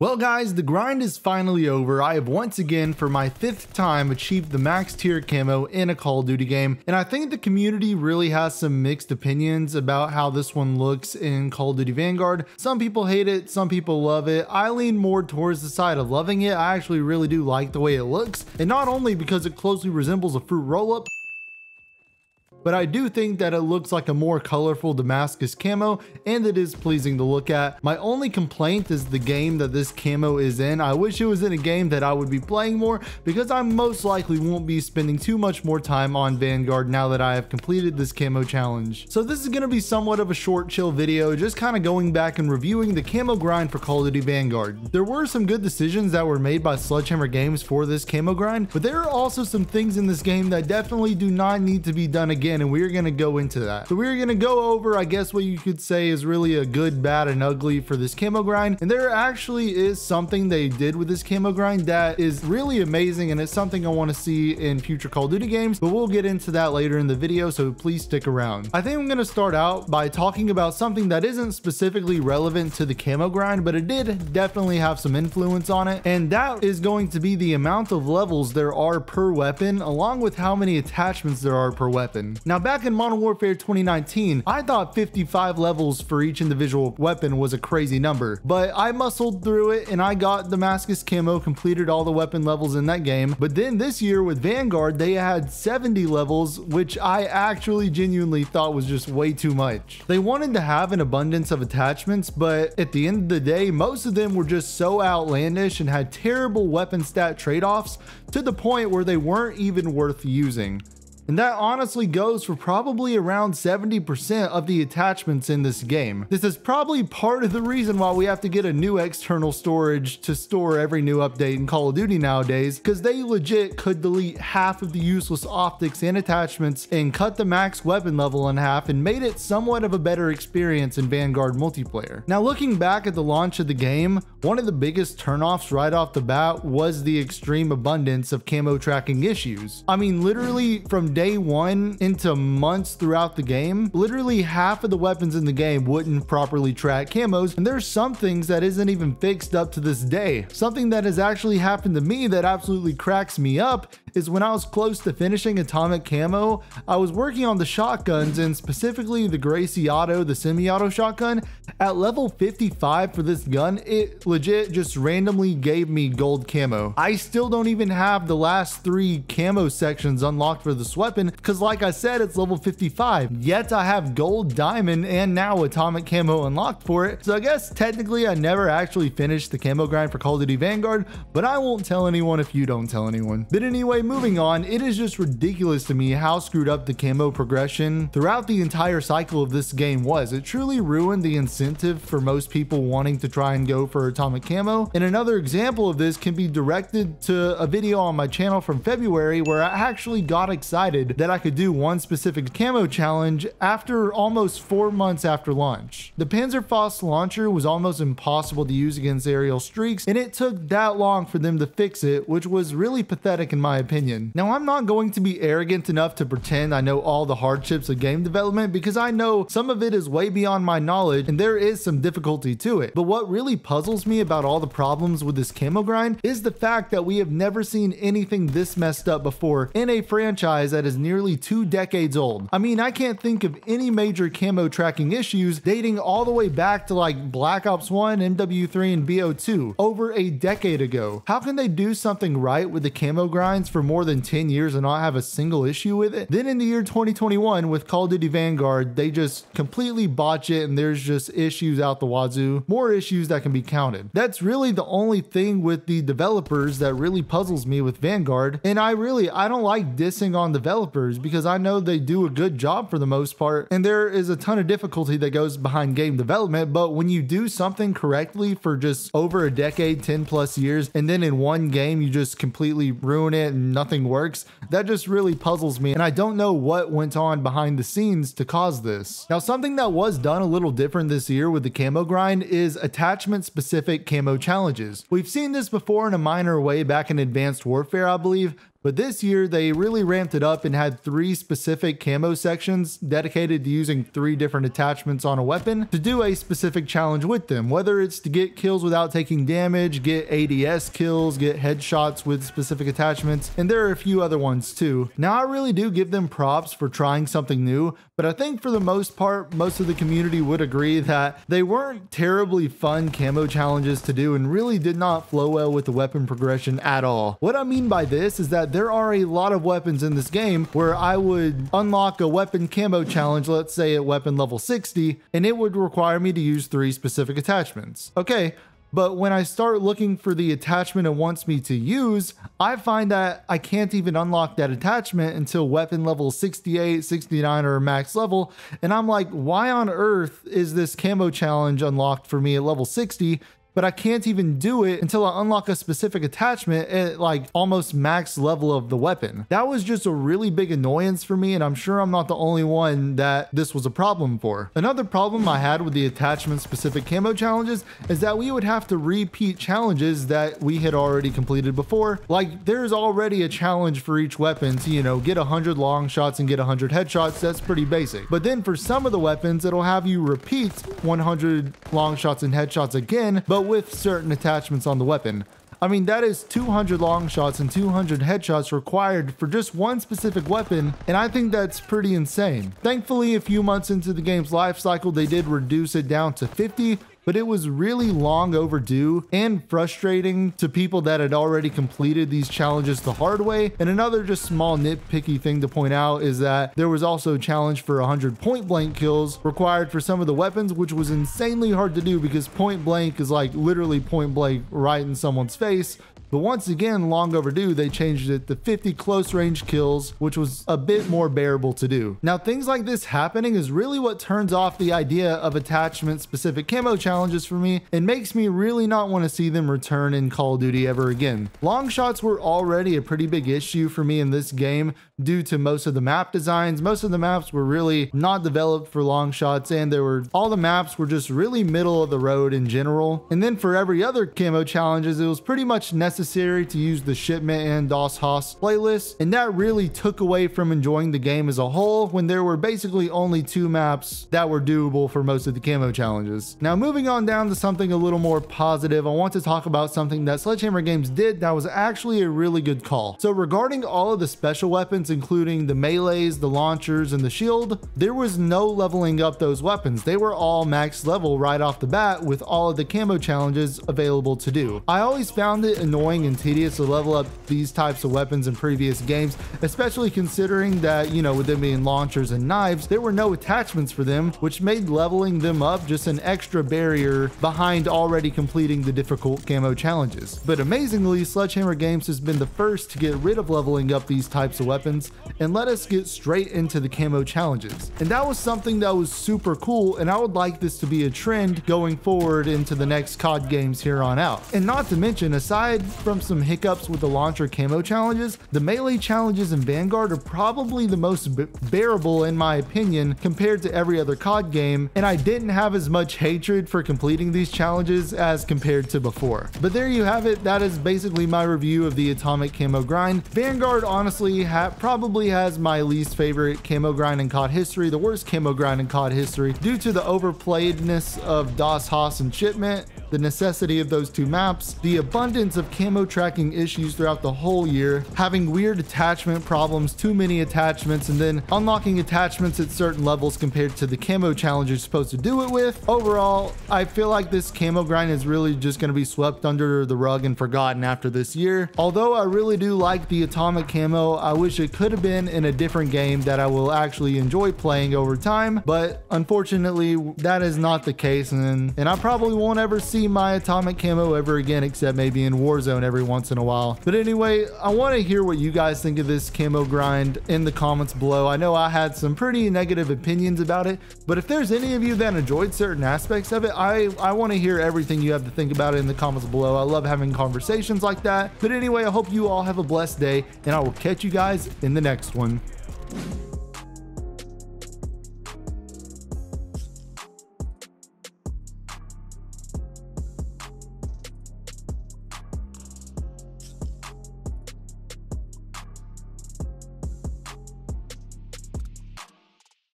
Well guys, the grind is finally over. I have once again, for my 5th time, achieved the max tier camo in a Call of Duty game, and I think the community really has some mixed opinions about how this one looks in Call of Duty Vanguard. Some people hate it, some people love it. I lean more towards the side of loving it. I actually really do like the way it looks, and not only because it closely resembles a fruit roll-up, but I do think that it looks like a more colorful Damascus camo, and it is pleasing to look at. My only complaint is the game that this camo is in. I wish it was in a game that I would be playing more, because I most likely won't be spending too much more time on Vanguard now that I have completed this camo challenge. So this is going to be somewhat of a short chill video, just kind of going back and reviewing the camo grind for Call of Duty Vanguard. There were some good decisions that were made by Sledgehammer Games for this camo grind, but there are also some things in this game that definitely do not need to be done again, and we're going to go into that. So we're going to go over, I guess what you could say is really a good, bad, and ugly for this camo grind. And there actually is something they did with this camo grind that is really amazing, and it's something I want to see in future Call of Duty games, but we'll get into that later in the video, so please stick around. I think I'm going to start out by talking about something that isn't specifically relevant to the camo grind, but it did definitely have some influence on it, and that is going to be the amount of levels there are per weapon, along with how many attachments there are per weapon. Now, back in Modern Warfare 2019, I thought 55 levels for each individual weapon was a crazy number, but I muscled through it and I got Damascus camo, completed all the weapon levels in that game. But then this year with Vanguard, they had 70 levels, which I actually genuinely thought was just way too much. They wanted to have an abundance of attachments, but at the end of the day, most of them were just so outlandish and had terrible weapon stat trade-offs to the point where they weren't even worth using. And that honestly goes for probably around 70% of the attachments in this game. This is probably part of the reason why we have to get a new external storage to store every new update in Call of Duty nowadays, because they legit could delete half of the useless optics and attachments and cut the max weapon level in half and made it somewhat of a better experience in Vanguard multiplayer. Now, looking back at the launch of the game, one of the biggest turnoffs right off the bat was the extreme abundance of camo tracking issues. I mean, literally from day one into months throughout the game, literally half of the weapons in the game wouldn't properly track camos, and there's some things that isn't even fixed up to this day. Something that has actually happened to me that absolutely cracks me up is when I was close to finishing atomic camo, I was working on the shotguns, and specifically the Gracie Auto, the semi-auto shotgun. At level 55 for this gun, it legit just randomly gave me gold camo. I still don't even have the last 3 camo sections unlocked for this weapon, because like I said, it's level 55, yet I have gold, diamond, and now atomic camo unlocked for it. So I guess technically I never actually finished the camo grind for Call of Duty Vanguard, but I won't tell anyone if you don't tell anyone. But anyway, moving on, it is just ridiculous to me how screwed up the camo progression throughout the entire cycle of this game was. It truly ruined the incentive for most people wanting to try and go for atomic camo. And another example of this can be directed to a video on my channel from February where I actually got excited that I could do one specific camo challenge after almost 4 months after launch. The Panzerfaust launcher was almost impossible to use against aerial streaks, and it took that long for them to fix it, which was really pathetic in my opinion. Now, I'm not going to be arrogant enough to pretend I know all the hardships of game development, because I know some of it is way beyond my knowledge and there is some difficulty to it. But what really puzzles me about all the problems with this camo grind is the fact that we have never seen anything this messed up before in a franchise that is nearly 2 decades old. I mean, I can't think of any major camo tracking issues dating all the way back to like Black Ops 1, MW3, and BO2 over a decade ago. How can they do something right with the camo grinds for more than 10 years and not have a single issue with it? Then in the year 2021 with Call of Duty Vanguard, they just completely botch it and there's just issues out the wazoo, more issues that can be counted. That's really the only thing with the developers that really puzzles me with Vanguard, and I don't like dissing on developers because I know they do a good job for the most part, and there is a ton of difficulty that goes behind game development, but when you do something correctly for just over a decade, 10+ years, and then in one game you just completely ruin it and nothing works, that just really puzzles me, and I don't know what went on behind the scenes to cause this. Now, something that was done a little different this year with the camo grind is attachment specific camo challenges. We've seen this before in a minor way back in Advanced Warfare, I believe, But this year, they really ramped it up and had 3 specific camo sections dedicated to using 3 different attachments on a weapon to do a specific challenge with them, whether it's to get kills without taking damage, get ADS kills, get headshots with specific attachments, and there are a few other ones too. Now, I really do give them props for trying something new, but I think for the most part, most of the community would agree that they weren't terribly fun camo challenges to do and really did not flow well with the weapon progression at all. What I mean by this is that there are a lot of weapons in this game where I would unlock a weapon camo challenge, let's say at weapon level 60, and it would require me to use 3 specific attachments. Okay, but when I start looking for the attachment it wants me to use, I find that I can't even unlock that attachment until weapon level 68, 69, or max level. And I'm like, why on earth is this camo challenge unlocked for me at level 60? But I can't even do it until I unlock a specific attachment at like almost max level of the weapon. That was just a really big annoyance for me, and I'm sure I'm not the only one that this was a problem for. Another problem I had with the attachment specific camo challenges is that we would have to repeat challenges that we had already completed before. Like, there's already a challenge for each weapon to, you know, get 100 long shots and get 100 headshots. That's pretty basic. But then for some of the weapons, it'll have you repeat 100 long shots and headshots again, but with certain attachments on the weapon. I mean, that is 200 long shots and 200 headshots required for just one specific weapon, and I think that's pretty insane. Thankfully, a few months into the game's life cycle, they did reduce it down to 50, but it was really long overdue and frustrating to people that had already completed these challenges the hard way. And another just small nitpicky thing to point out is that there was also a challenge for 100 point blank kills required for some of the weapons, which was insanely hard to do because point blank is like literally point blank right in someone's face. But once again, long overdue, they changed it to 50 close range kills, which was a bit more bearable to do. Now, things like this happening is really what turns off the idea of attachment specific camo challenges for me and makes me really not want to see them return in Call of Duty ever again. Long shots were already a pretty big issue for me in this game due to most of the map designs. Most of the maps were really not developed for long shots, and all the maps were just really middle of the road in general. And then for every other camo challenges, it was pretty much necessary to use the shipment and Das Haus playlist, and that really took away from enjoying the game as a whole when there were basically only 2 maps that were doable for most of the camo challenges. Now, moving on down to something a little more positive, I want to talk about something that Sledgehammer Games did that was actually a really good call. So regarding all of the special weapons, including the melees, the launchers, and the shield, there was no leveling up those weapons. They were all max level right off the bat with all of the camo challenges available to do. I always found it annoying and tedious to level up these types of weapons in previous games, especially considering that, you know, with them being launchers and knives, there were no attachments for them, which made leveling them up just an extra barrier behind already completing the difficult camo challenges. But amazingly, Sledgehammer Games has been the first to get rid of leveling up these types of weapons and let us get straight into the camo challenges. And that was something that was super cool, and I would like this to be a trend going forward into the next COD games here on out. And not to mention, aside from some hiccups with the launcher camo challenges, the melee challenges in Vanguard are probably the most bearable in my opinion compared to every other COD game, and I didn't have as much hatred for completing these challenges as compared to before. But there you have it. That is basically my review of the Atomic Camo Grind. Vanguard honestly probably has my least favorite camo grind in COD history, the worst camo grind in COD history, due to the overplayedness of Das Haus and Shipment, the necessity of those 2 maps, the abundance of camo tracking issues throughout the whole year, having weird attachment problems, too many attachments, and then unlocking attachments at certain levels compared to the camo challenge you're supposed to do it with. Overall, I feel like this camo grind is really just going to be swept under the rug and forgotten after this year. Although I really do like the Atomic Camo, I wish it could have been in a different game that I will actually enjoy playing over time, but unfortunately that is not the case, and I probably won't ever see my Atomic Camo ever again, except maybe in Warzone every once in a while. But anyway, I want to hear what you guys think of this camo grind in the comments below. I know I had some pretty negative opinions about it, but if there's any of you that enjoyed certain aspects of it, I want to hear everything you have to think about it in the comments below. I love having conversations like that. But anyway, I hope you all have a blessed day, and I will catch you guys in the next one.